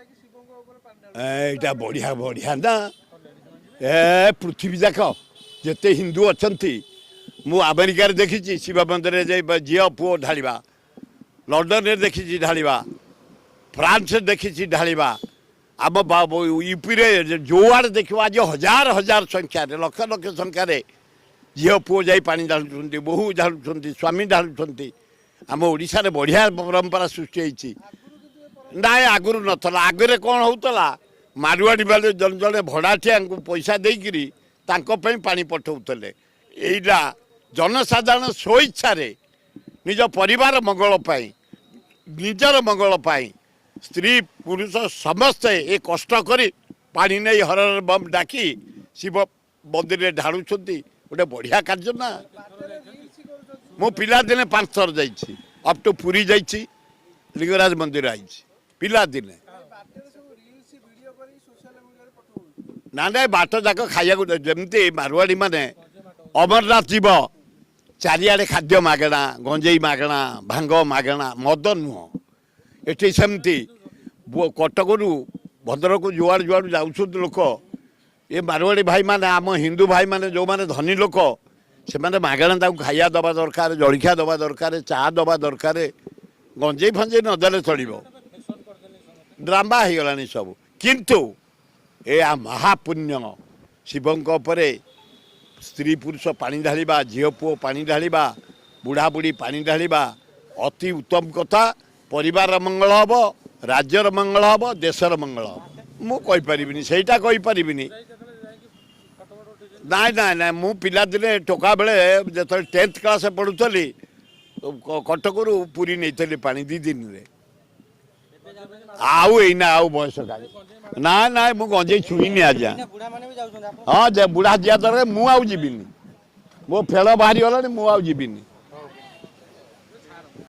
एटा बढ़िया बढ़िया ना ए पृथ्वी जाक जिते हिंदू अच्छा मु अमेरिका देखी शिव मंदिर झील पुओ ढाड़ा लंडन में देखी ढाड़ा फ्रांस देखी ढाड़ा आम यूपी जोआड़ देख आज हजार हजार संख्यार लक्ष लक्ष संख्यार झील पुओ जा पा ढालुंट बोहू ढालुंट स्वामी ढालुंट आम ओडिशा रे बढ़िया परंपरा सृष्टि होती ना आगुरी नाला आगे कौन होता मारुआड़ी बाले जन जन भड़ाटिया पैसा देकरी पानी पठाऊले यहीटा जनसाधारण स्वेच्छा निज परिवार मंगल निजर मंगल स्त्री पुरुष समस्ते ये कष्ट कर पानी नहीं हर बम डाकी शिव मंदिर ढालुं गोटे बढ़िया कार्य ना मु पिला दिने 5 थर जाइए अप टू पुरी जाइए लिंगराज मंदिर आई पिला दिने ना ना बाट जाक खाया जमती मारवाड़ी माने अमरनाथ जीव चारिआडे खाद्य मागणा गंजेई मागणा भांग मागणा मद नुह एटी सेमती कटकरू भद्रक जुआड़ जुआड़ जाऊँ लोक ये मारवाड़ी भाई माने आम हिंदू भाई माने जो माने धनी लोक से मागणा खाया दबा दरकार जलखिया दबा दरकार चा दबा दरकार गंजेई फंजेई नदेले चलो ड्रामा हो गलानी सब किंतु ए महापुण्य शिवंक परे स्त्री पुरुष पानी ढालिबा झील पुओ पानी ढालिबा बुढ़ा बुढ़ी पानी ढालिबा अति उत्तम कथा परिवार मंगल हम राज्यर मंगल हम देशर मंगल हम मु कहि परिबिनी सेटा कहि परिबिनी ना ना ना मु पिला दिने टोका बेले जत 10th क्लास पढ़ुतली कटकरू पूरी नहीं पानी 2 दिन रे आउ एना आउ बयस ना ना मु गंजे छुईनी आज हाँ बुढ़ा जिया दर मु आउ जीविनी मो फेल बाहरी गलानी मु आउ जीविनी